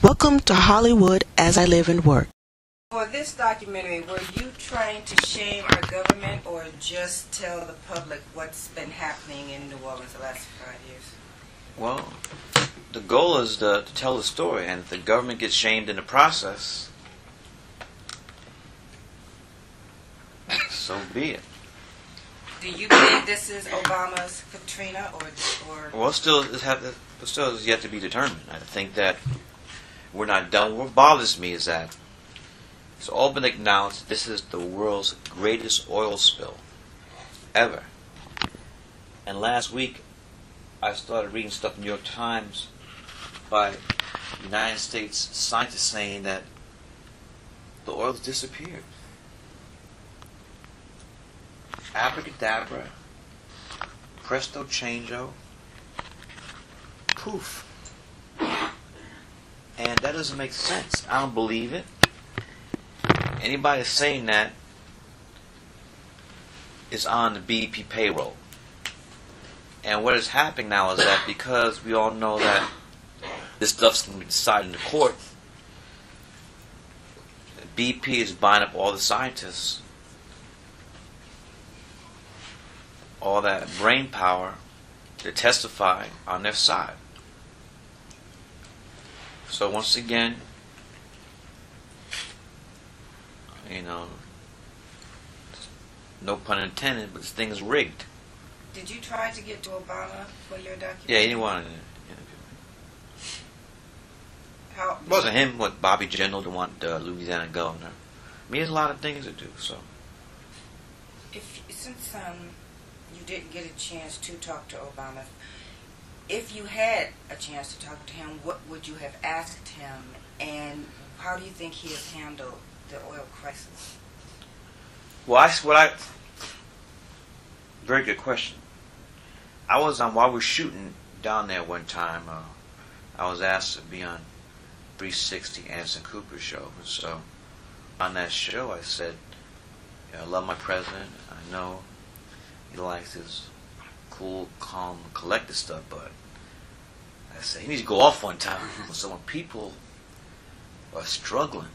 Welcome to Hollywood as I live and work. For this documentary, were you trying to shame our government or just tell the public what's been happening in New Orleans the last 5 years? Well, the goal is to tell the story, and if the government gets shamed in the process, so be it. Do you believe this is Obama's Katrina, or? Well, still is yet to be determined. I think that we're not done. What bothers me is that it's all been acknowledged this is the world's greatest oil spill ever. And last week, I started reading stuff in the New York Times by United States scientists saying that the oil's disappeared. Abracadabra, presto changeo, poof. And that doesn't make sense. I don't believe it. Anybody saying that is on the BP payroll. And what is happening now is that because we all know that this stuff's going to be decided in the court, BP is buying up all the scientists, all that brain power to testify on their side. So once again, no pun intended, but this thing is rigged. Did you try to get to Obama for your documentary? Yeah, he wanted to interview me. It wasn't him, but Bobby Jindal to want Louisiana governor. I mean, there's a lot of things to do. So, Since you didn't get a chance to talk to Obama, if you had a chance to talk to him, what would you have asked him, and how do you think he has handled the oil crisis? Well, very good question. I was on, while we were shooting down there one time, I was asked to be on 360 Anderson Cooper's show. And so on that show I said, I love my president. I know he likes his cool, calm, collected stuff, but I said he needs to go off one time. So when people are struggling,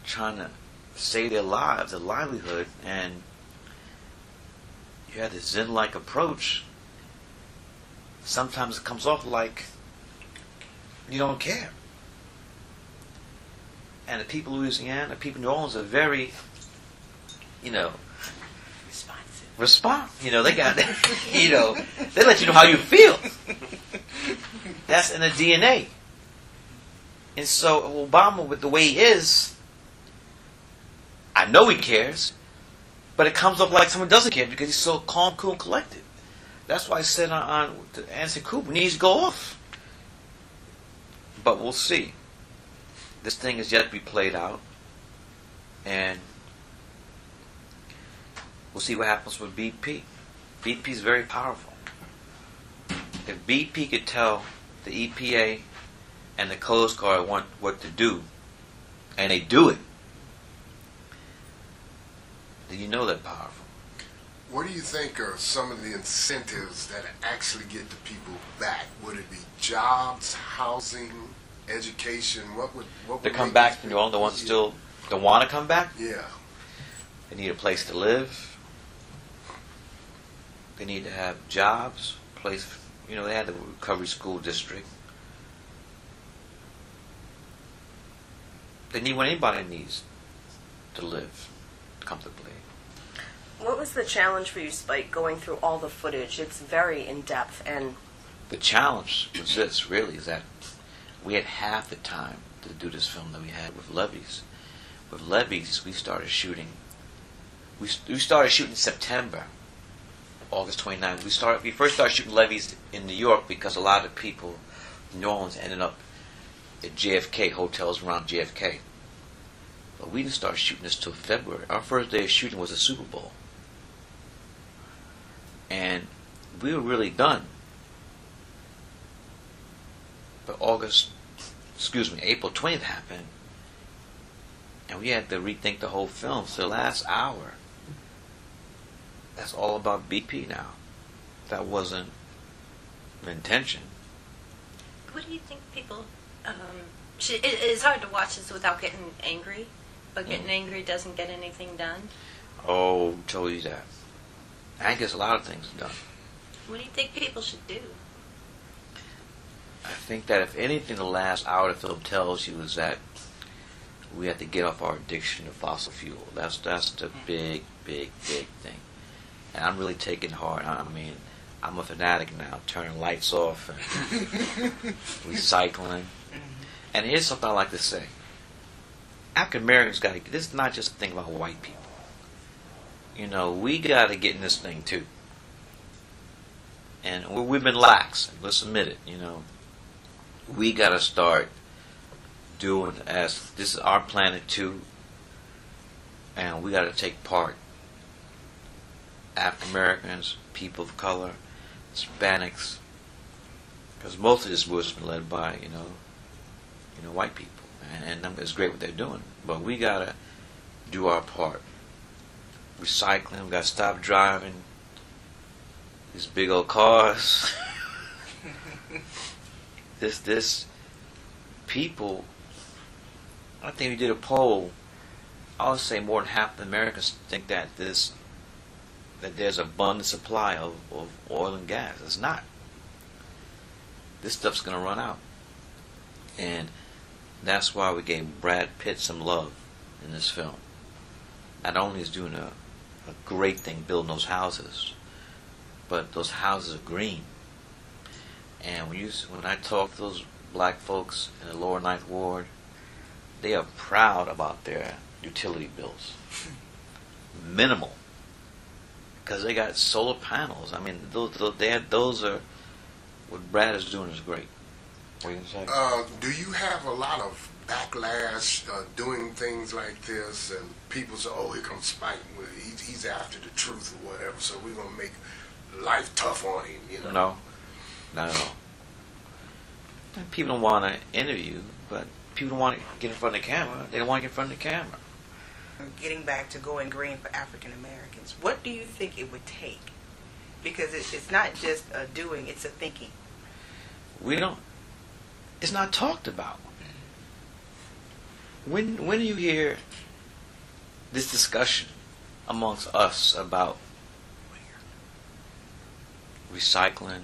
trying to save their lives, their livelihood, and you have this Zen-like approach, sometimes it comes off like you don't care. And the people of Louisiana, the people in New Orleans are very, responsive. They got, they let you know how you feel. That's in the DNA. And so Obama, with the way he is, I know he cares, but it comes off like someone doesn't care because he's so calm, cool, and collected. That's why I said on Anderson Cooper needs to go off. But we'll see. This thing is yet to be played out, and we'll see what happens with BP. BP is very powerful. If BP could tell the EPA and the Coast Guard what to do, and they do it, then you know they're powerful. What do you think are some of the incentives that actually get the people back? Would it be jobs, housing, education? What would to come back to New Orleans? The ones still don't want to come back? Yeah. They need a place to live. They need to have jobs, place. They had the recovery school district. They need what anybody needs to live comfortably. What was the challenge for you, Spike, going through all the footage? It's very in-depth. And the challenge was this, really, is that we had half the time to do this film that we had with Levees. With Levees, we started shooting. We started shooting in September, August 29th. We first started shooting Levees in New York because a lot of people in New Orleans ended up at JFK, hotels around JFK. But we didn't start shooting this till February. Our first day of shooting was the Super Bowl. And we were really done. But April 20th happened, and we had to rethink the whole film. So the last hour, that's all about BP now. That wasn't the intention. What do you think people it's hard to watch this without getting angry, but getting angry doesn't get anything done. Oh, told you that. I guess a lot of things done. What do you think people should do? I think that if anything, the last hour of the film tells you is that we have to get off our addiction to fossil fuel. That's the big thing. And I'm really taking heart. I mean, I'm a fanatic now, turning lights off and recycling. And here's something I like to say. African Americans got to, this is not just a thing about white people. You know, we got to get in this thing too. And we've been lax. Let's admit it, you know. We got to start doing, as this is our planet too, and we got to take part. African Americans, people of color, Hispanics, because most of this war has been led by, you know, white people, and it's great what they're doing, but we gotta do our part. Recycling, we gotta stop driving these big old cars. this people. I think we did a poll. I would say more than half the Americans think that there's abundant supply of oil and gas. It's not. This stuff's gonna run out, and that's why we gave Brad Pitt some love in this film. Not only is doing a great thing building those houses, but those houses are green. And when I talk to those black folks in the lower Ninth Ward, they are proud about their utility bills. Minimal. Because they got solar panels. I mean, those are, what Brad is doing is great. What are you going to say? Do you have a lot of backlash doing things like this, and people say, "Oh, here comes Spike. He's after the truth or whatever, so we're gonna make life tough on him." You know? No, not at all. People don't want to interview, but people don't want to get in front of the camera. They don't want to get in front of the camera. Getting back to going green for African Americans, what do you think it would take? Because it's not just a doing; it's a thinking. We don't. It's not talked about. When do you hear this discussion amongst us about recycling,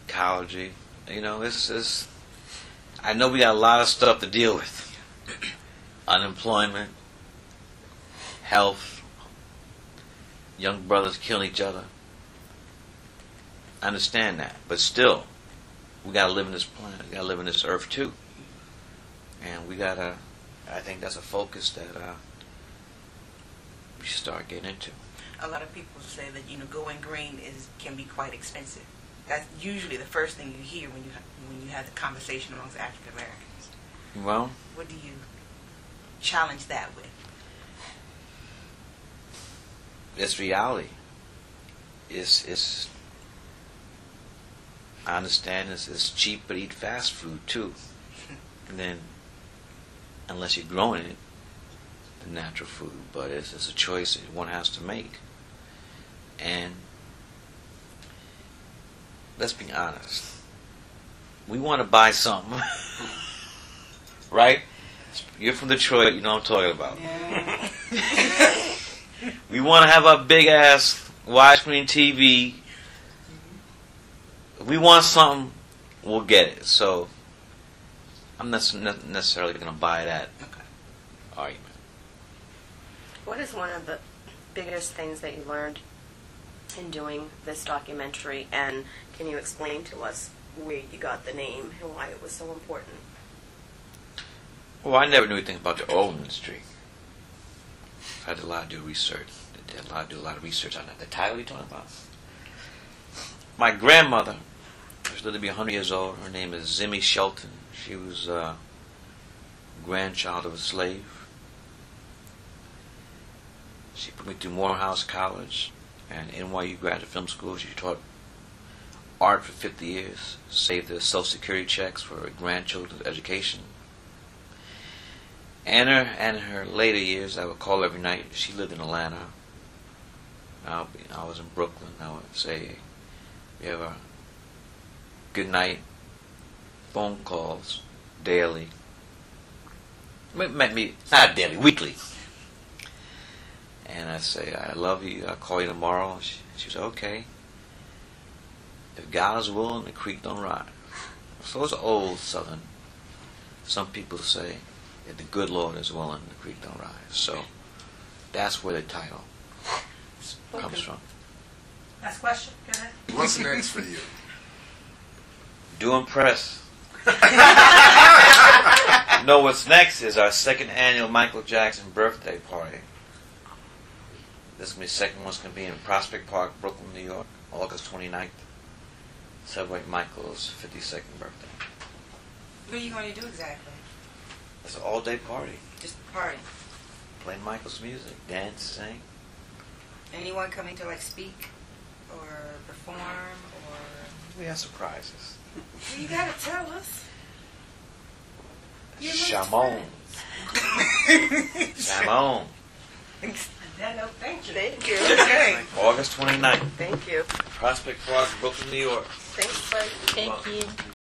ecology? You know, it's. I know we got a lot of stuff to deal with. Unemployment, health, young brothers killing each other. I understand that, but still, we gotta live in this planet. We gotta live in this earth too, and we gotta. I think that's a focus that we should start getting into. A lot of people say that going green can be quite expensive. That's usually the first thing you hear when you have the conversation amongst African Americans. Well, what do you challenge that with? It's reality. It's. I understand it's cheaper to eat fast food too, and then unless you're growing it, the natural food. But it's a choice that one has to make. And let's be honest, we want to buy something, right? You're from Detroit, you know what I'm talking about. Yeah. We want to have a big ass widescreen TV. If we want something, we'll get it. So I'm not necessarily going to buy that argument. What is one of the biggest things that you learned in doing this documentary, and can you explain to us where you got the name and why it was so important? Well, I never knew anything about the oil industry. I did a lot of research. Do a lot of research on that. The title you're talking about? My grandmother, she lived to be 100 years old. Her name is Zimmy Shelton. She was a grandchild of a slave. She put me through Morehouse College and NYU Graduate Film School. She taught art for 50 years, saved their Social Security checks for her grandchildren's education. And in her later years, I would call every night. She lived in Atlanta. I was in Brooklyn. I would say, we have good night, phone calls, daily. Maybe not daily, weekly. And I say, I love you, I'll call you tomorrow. She said, okay. If God is willing, the creek don't rise. So it's old Southern. Some people say, if the good Lord is willing, the creek don't rise. So that's where the title comes from. Last question. Go ahead. What's next for you? Doing press. No, what's next is our second annual Michael Jackson birthday party. This is my second one's going to be in Prospect Park, Brooklyn, New York, August 29th. Celebrate Michael's 52nd birthday. What are you going to do exactly? It's an all-day party. Just a party. Play Michael's music, dance, sing. Anyone coming to like speak or perform or? We have surprises. You gotta tell us. Shamon. Shamon. No, thank you. Thank you. Okay. August 29th. Thank you. Prospect Park, Brooklyn, New York. Thanks, Frank. Thank you.